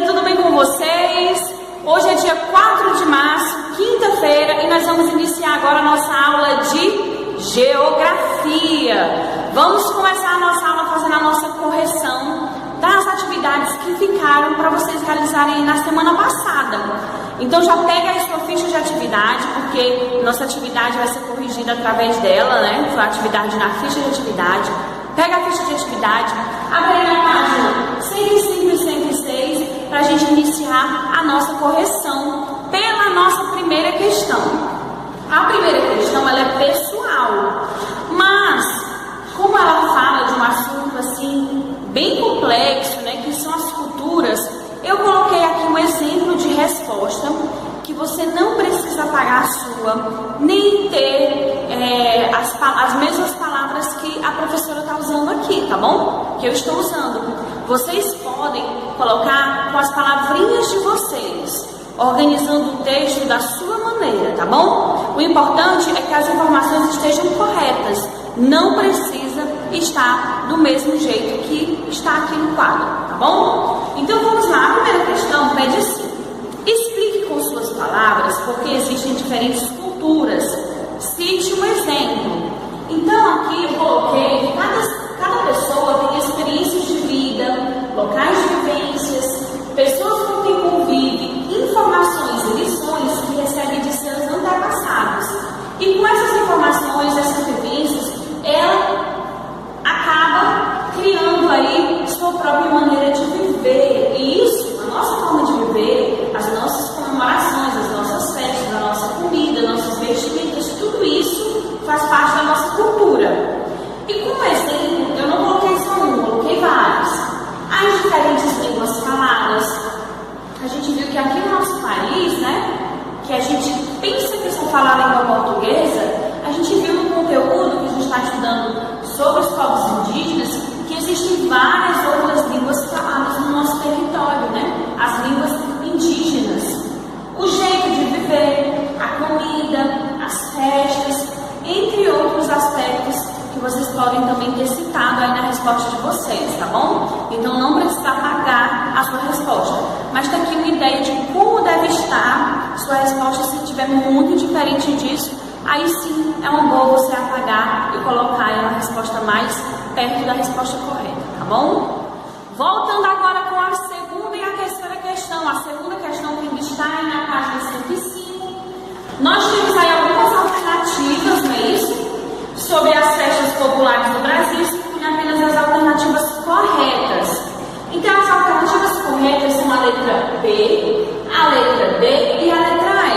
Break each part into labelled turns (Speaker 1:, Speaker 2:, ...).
Speaker 1: dia, tudo bem com vocês? Hoje é dia 4 de março, quinta-feira, e nós vamos iniciar agora a nossa aula de Geografia. Vamos começar a nossa aula fazendo a nossa correção das atividades que ficaram para vocês realizarem na semana passada. Então já pega aí sua ficha de atividade, porque nossa atividade vai ser corrigida através dela, né? Sua atividade na ficha de atividade. Pega a ficha de atividade, abre aí na página 105 e 106 para a gente iniciar a nossa correção pela nossa primeira questão. A primeira questão ela é pessoal, mas como ela fala de um assunto assim bem complexo, né, que são as culturas, eu coloquei aqui um exemplo de resposta que você não precisa apagar a sua, nem ter as mesmas palavras que a professora está usando aqui, tá bom? Que eu estou usando. Vocês podem colocar com as palavrinhas de vocês, organizando o texto da sua maneira, tá bom? O importante é que as informações estejam corretas, não precisa estar do mesmo jeito que está aqui no quadro, tá bom? Então vamos lá, a primeira questão pede assim: explique com suas palavras porque existem diferentes culturas. Cite um exemplo. Então aqui eu coloquei que cada pessoa tem experiências de vida, locais de vivências, pessoas com quem convive, informações e lições que recebe de seus antepassados. E com essas informações, essas vivências, ela acaba criando aí sua própria maneira de viver. E isso, a nossa forma de viver, as nossas comemorações, as nossas festas, a nossa comida, nossos vestimentos, tudo isso faz parte da nossa cultura. E como exemplo, eu não coloquei só um, coloquei vários. As diferentes línguas faladas. A gente viu que aqui no nosso país, né, que a gente pensa que só fala a língua portuguesa, a gente viu no conteúdo que a gente está estudando sobre os povos indígenas que existem várias outras línguas faladas no nosso território, né? As línguas indígenas. O jeito de viver, a comida, as festas, entre outros aspectos que vocês podem também ter citado aí na resposta de vocês, tá bom? Então não precisa apagar a sua resposta, mas está aqui uma ideia de como deve estar sua resposta. Se estiver muito diferente disso, aí sim é uma boa você apagar e colocar a resposta mais perto da resposta correta, tá bom? Voltando agora com a segunda e a terceira questão. A segunda questão que está aí na página 105. Nós temos aí algumas alternativas, não é isso? Sobre as festas populares do Brasil, e apenas as alternativas corretas. Então as alternativas corretas são a letra B, a letra D e a letra E.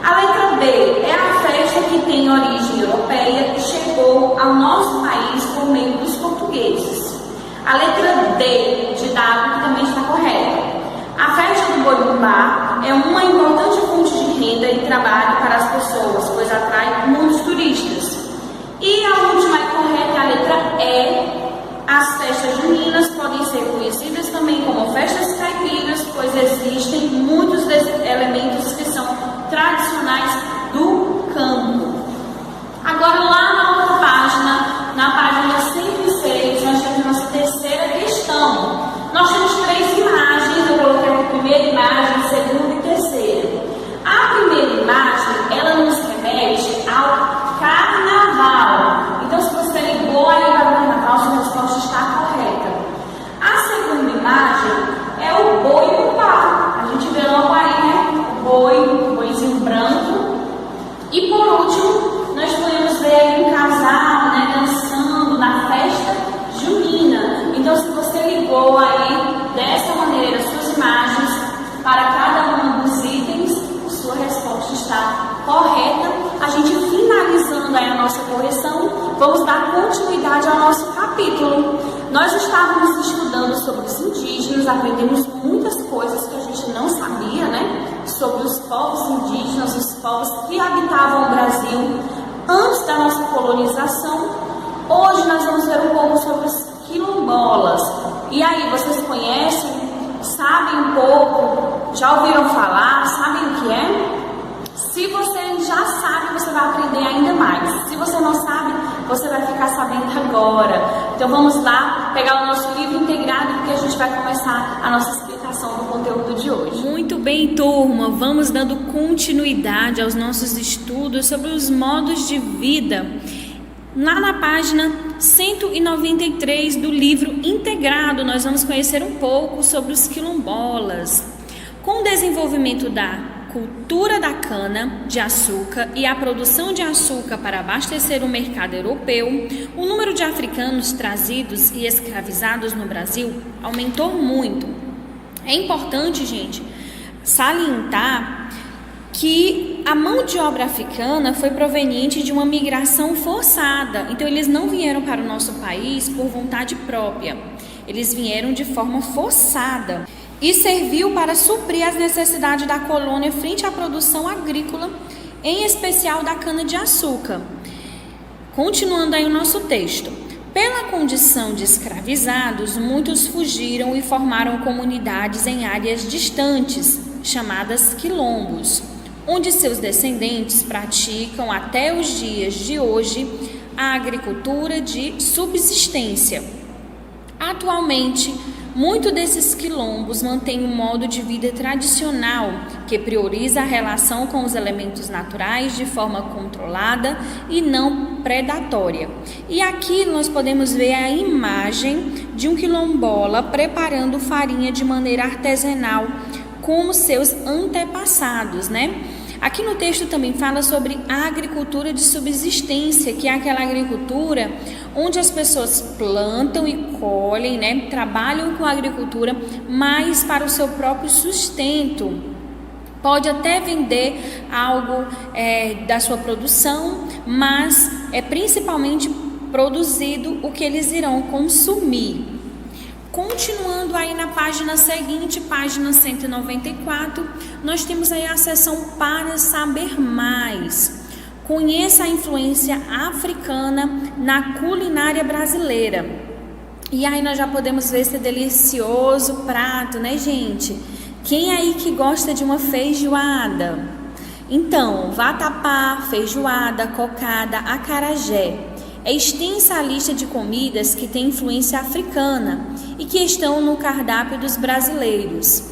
Speaker 1: A letra B é a festa que tem origem europeia e chegou ao nosso país por meio dos portugueses. A letra D de dado que também está correta. A festa do Boi Bumbá é uma importante fonte de renda e trabalho para as pessoas, pois atrai muitos turistas. E a última é correta, a letra E. As festas juninas podem ser conhecidas também como festas caipiras, pois existem muitos elementos que são tradicionais do campo. Agora lá na outra página, na página 106, nós temos a nossa terceira questão. Nós temos três imagens, eu coloquei a primeira imagem, a segunda e a terceira. A primeira imagem, ela nos remete ao carnaval. Então se você ligou aí para o carnaval, sua resposta está correta. A segunda imagem é o boi bumbá. A gente vê logo aí, né? O boizinho branco. E por último, nós podemos ver aí um casal, né, dançando na festa junina. Então se você ligou aí dessa maneira suas imagens para cada um dos itens, sua resposta está correta. A gente finalizando aí a nossa correção, vamos dar continuidade ao nosso capítulo. Nós estávamos estudando sobre os indígenas, aprendemos muitas coisas que a gente não sabia, né? Sobre os povos indígenas, os povos que habitavam o Brasil antes da nossa colonização. Hoje nós vamos ver um pouco sobre os quilombolas. E aí, vocês conhecem? Sabem um pouco? Já ouviram falar? Sabem o que é? Se você já sabe, você vai aprender ainda mais. Se você não sabe, você vai ficar sabendo agora. Então vamos lá pegar o nosso livro integrado, porque a gente vai começar a nossa explicação do conteúdo de hoje.
Speaker 2: Muito bem, turma, vamos dando continuidade aos nossos estudos sobre os modos de vida. Lá na página 193 do livro integrado, nós vamos conhecer um pouco sobre os quilombolas. Com o desenvolvimento da cultura da cana-de-açúcar e a produção de açúcar para abastecer o mercado europeu, o número de africanos trazidos e escravizados no Brasil aumentou muito. É importante, gente, salientar que a mão de obra africana foi proveniente de uma migração forçada. Então, eles não vieram para o nosso país por vontade própria. Eles vieram de forma forçada e serviu para suprir as necessidades da colônia frente à produção agrícola, em especial da cana-de-açúcar. Continuando aí o nosso texto. Pela condição de escravizados, muitos fugiram e formaram comunidades em áreas distantes, chamadas quilombos, onde seus descendentes praticam até os dias de hoje a agricultura de subsistência. Atualmente, muitos desses quilombos mantêm um modo de vida tradicional que prioriza a relação com os elementos naturais de forma controlada e não predatória. E aqui nós podemos ver a imagem de um quilombola preparando farinha de maneira artesanal, como seus antepassados, né? Aqui no texto também fala sobre a agricultura de subsistência, que é aquela agricultura onde as pessoas plantam e colhem, né? Trabalham com a agricultura, mas para o seu próprio sustento. Pode até vender algo da sua produção, mas é principalmente produzido o que eles irão consumir. Continuando aí na página seguinte, página 194, nós temos aí a seção para saber mais. Conheça a influência africana na culinária brasileira. E aí nós já podemos ver esse delicioso prato, né, gente? Quem aí que gosta de uma feijoada? Então, vatapá, feijoada, cocada, acarajé. É extensa a lista de comidas que têm influência africana e que estão no cardápio dos brasileiros.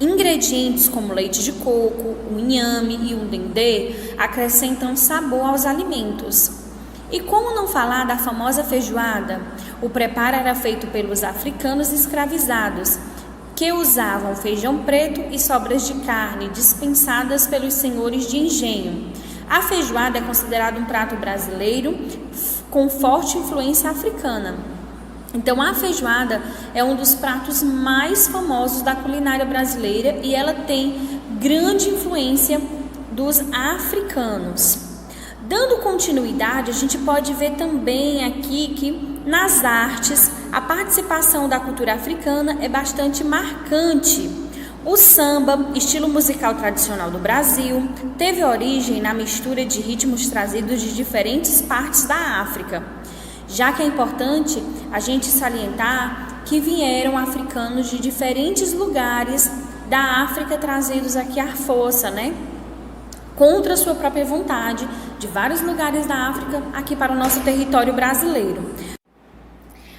Speaker 2: Ingredientes como leite de coco, o inhame e o dendê acrescentam sabor aos alimentos. E como não falar da famosa feijoada? O preparo era feito pelos africanos escravizados, que usavam feijão preto e sobras de carne dispensadas pelos senhores de engenho. A feijoada é considerada um prato brasileiro com forte influência africana. Então, a feijoada é um dos pratos mais famosos da culinária brasileira e ela tem grande influência dos africanos. Dando continuidade, a gente pode ver também aqui que nas artes a participação da cultura africana é bastante marcante. O samba, estilo musical tradicional do Brasil, teve origem na mistura de ritmos trazidos de diferentes partes da África, já que é importante a gente salientar que vieram africanos de diferentes lugares da África trazidos aqui à força, né? Contra sua própria vontade, de vários lugares da África aqui para o nosso território brasileiro.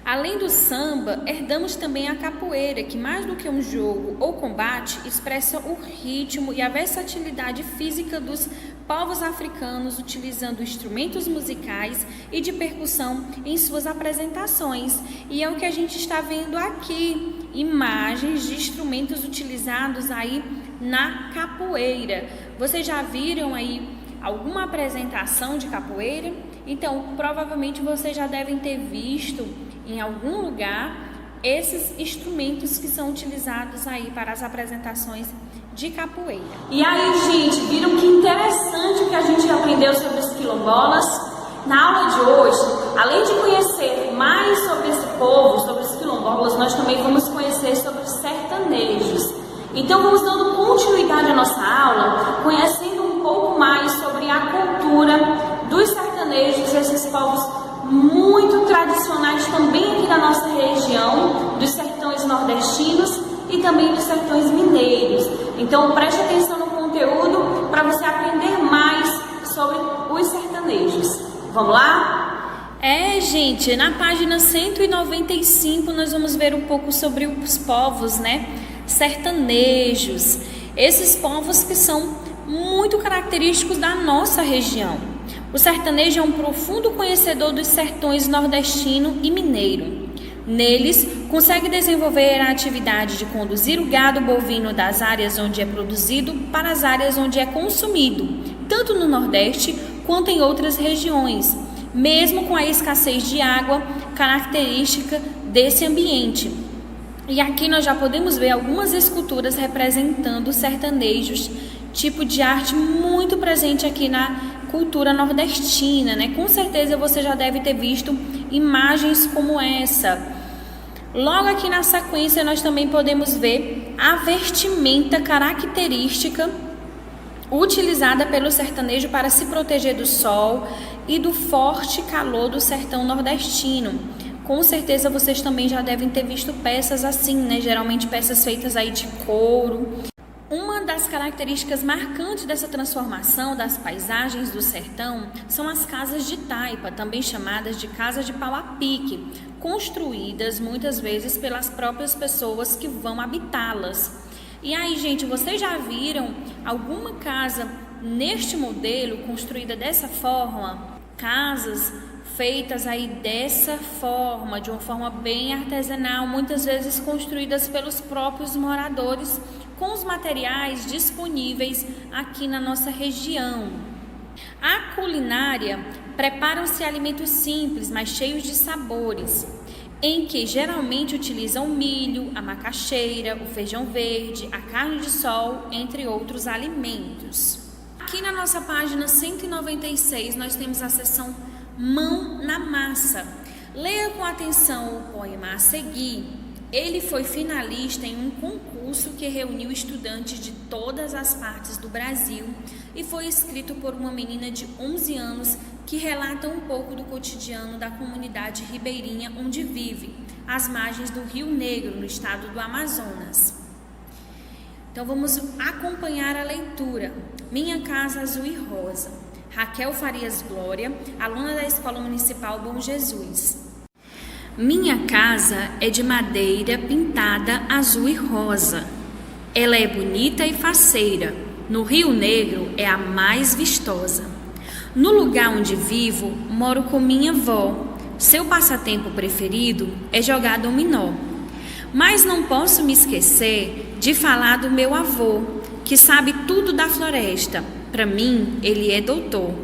Speaker 2: Além do samba, herdamos também a capoeira, que mais do que um jogo ou combate, expressa o ritmo e a versatilidade física dos povos africanos, utilizando instrumentos musicais e de percussão em suas apresentações. E é o que a gente está vendo aqui, imagens de instrumentos utilizados aí na capoeira. Vocês já viram aí alguma apresentação de capoeira? Então, provavelmente vocês já devem ter visto em algum lugar esses instrumentos que são utilizados aí para as apresentações de capoeira.
Speaker 1: E aí, gente, viram que interessante o que a gente aprendeu sobre os quilombolas? Na aula de hoje, além de conhecer mais sobre esse povo, sobre os quilombolas, nós também vamos conhecer sobre os sertanejos. Então, vamos dando continuidade à nossa aula, conhecendo um pouco mais sobre a cultura dos sertanejos, esses povos muito tradicionais também aqui da nossa região, dos sertões nordestinos e também dos sertões mineiros. Então preste atenção no conteúdo para você aprender mais sobre os sertanejos. Vamos lá?
Speaker 2: Gente, na página 195 nós vamos ver um pouco sobre os povos, né? Sertanejos. Esses povos que são muito característicos da nossa região. O sertanejo é um profundo conhecedor dos sertões nordestino e mineiro. Neles, consegue desenvolver a atividade de conduzir o gado bovino das áreas onde é produzido para as áreas onde é consumido, tanto no Nordeste quanto em outras regiões, mesmo com a escassez de água característica desse ambiente. E aqui nós já podemos ver algumas esculturas representando sertanejos, tipo de arte muito presente aqui na cultura nordestina, né? Com certeza você já deve ter visto imagens como essa. Logo aqui na sequência nós também podemos ver a vestimenta característica utilizada pelo sertanejo para se proteger do sol e do forte calor do sertão nordestino. Com certeza vocês também já devem ter visto peças assim, né? Geralmente peças feitas aí de couro. Uma das características marcantes dessa transformação das paisagens do sertão são as casas de taipa, também chamadas de casa de pau a pique, construídas muitas vezes pelas próprias pessoas que vão habitá-las. E aí, gente, vocês já viram alguma casa neste modelo construída dessa forma? Casas feitas aí dessa forma, de uma forma bem artesanal, muitas vezes construídas pelos próprios moradores, com os materiais disponíveis aqui na nossa região. A culinária preparam-se alimentos simples, mas cheios de sabores, em que geralmente utilizam o milho, a macaxeira, o feijão verde, a carne de sol, entre outros alimentos. Aqui na nossa página 196 nós temos a seção Mão na Massa. Leia com atenção o poema a seguir. Ele foi finalista em um concurso que reuniu estudantes de todas as partes do Brasil e foi escrito por uma menina de 11 anos que relata um pouco do cotidiano da comunidade ribeirinha onde vive, às margens do Rio Negro, no estado do Amazonas. Então vamos acompanhar a leitura. Minha Casa Azul e Rosa. Raquel Farias Glória, aluna da Escola Municipal Bom Jesus. Minha casa é de madeira pintada azul e rosa. Ela é bonita e faceira. No Rio Negro é a mais vistosa. No lugar onde vivo, moro com minha avó. Seu passatempo preferido é jogar dominó. Mas não posso me esquecer de falar do meu avô, que sabe tudo da floresta. Para mim, ele é doutor.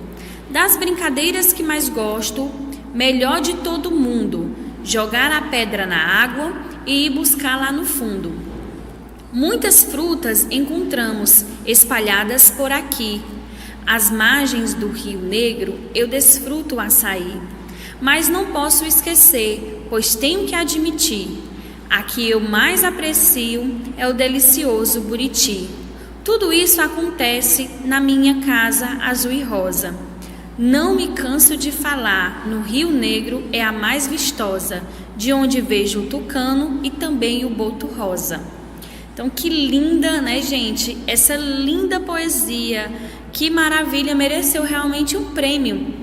Speaker 2: Das brincadeiras que mais gosto, melhor de todo mundo, jogar a pedra na água e ir buscar lá no fundo. Muitas frutas encontramos espalhadas por aqui. Às margens do Rio Negro eu desfruto o açaí. Mas não posso esquecer, pois tenho que admitir, a que eu mais aprecio é o delicioso buriti. Tudo isso acontece na minha casa azul e rosa. Não me canso de falar, no Rio Negro é a mais vistosa, de onde vejo o tucano e também o boto rosa. Então, que linda, né, gente? Essa linda poesia, que maravilha, mereceu realmente um prêmio.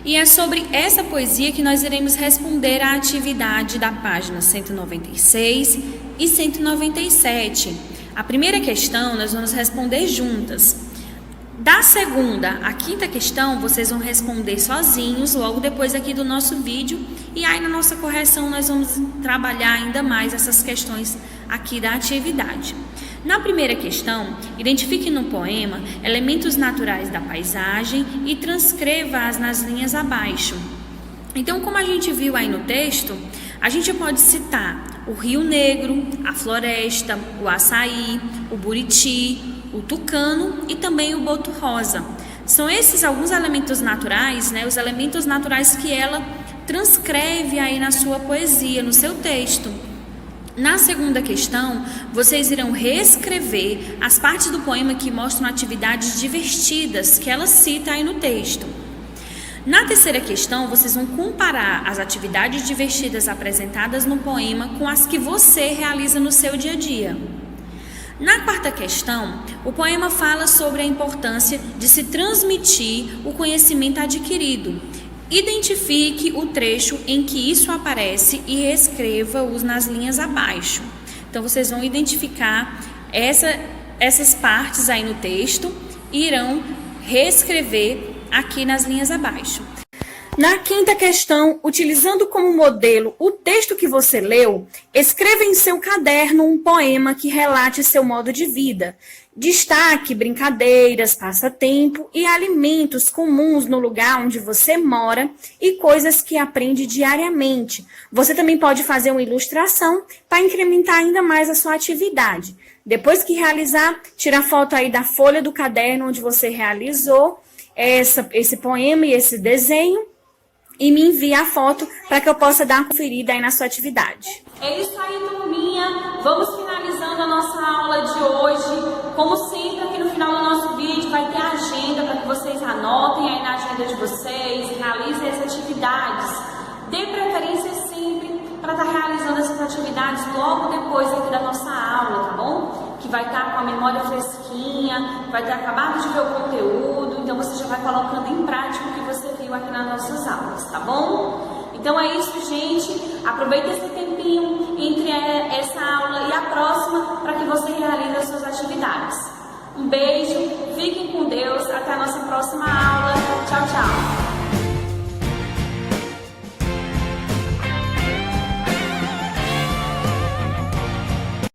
Speaker 2: E é sobre essa poesia que nós iremos responder à atividade da página 196 e 197. A primeira questão nós vamos responder juntas. Da segunda à quinta questão, vocês vão responder sozinhos, logo depois aqui do nosso vídeo. E aí na nossa correção nós vamos trabalhar ainda mais essas questões aqui da atividade. Na primeira questão, identifique no poema elementos naturais da paisagem e transcreva-as nas linhas abaixo. Então, como a gente viu aí no texto, a gente pode citar o Rio Negro, a floresta, o açaí, o buriti, o tucano e também o boto rosa. São esses alguns elementos naturais, né, os elementos naturais que ela transcreve aí na sua poesia, no seu texto. Na segunda questão, vocês irão reescrever as partes do poema que mostram atividades divertidas que ela cita aí no texto. Na terceira questão, vocês vão comparar as atividades divertidas apresentadas no poema com as que você realiza no seu dia a dia. Na quarta questão, o poema fala sobre a importância de se transmitir o conhecimento adquirido. identifique o trecho em que isso aparece e reescreva-os nas linhas abaixo. Então, vocês vão identificar essas partes aí no texto e irão reescrever aqui nas linhas abaixo. Na quinta questão, utilizando como modelo o texto que você leu, escreva em seu caderno um poema que relate seu modo de vida. Destaque brincadeiras, passatempo e alimentos comuns no lugar onde você mora e coisas que aprende diariamente. Você também pode fazer uma ilustração para incrementar ainda mais a sua atividade. Depois que realizar, tira a foto aí da folha do caderno onde você realizou esse poema e esse desenho e me envia a foto para que eu possa dar uma conferida aí na sua atividade.
Speaker 1: É isso aí, turminha. Vamos finalizando a nossa aula de hoje. Como sempre, aqui no final do nosso vídeo vai ter a agenda para que vocês anotem aí na agenda de vocês, realizem as atividades. Dê preferência sempre para estar realizando essas atividades logo depois aqui da nossa aula, tá bom? Que vai estar com a memória fresquinha, vai ter acabado de ver o conteúdo, então você já vai colocando em prática o que você viu aqui nas nossas aulas, tá bom? Então é isso, gente. Aproveite esse tempinho entre essa aula e a próxima para que você realize as suas atividades. Um beijo, fiquem com Deus, até a nossa próxima aula.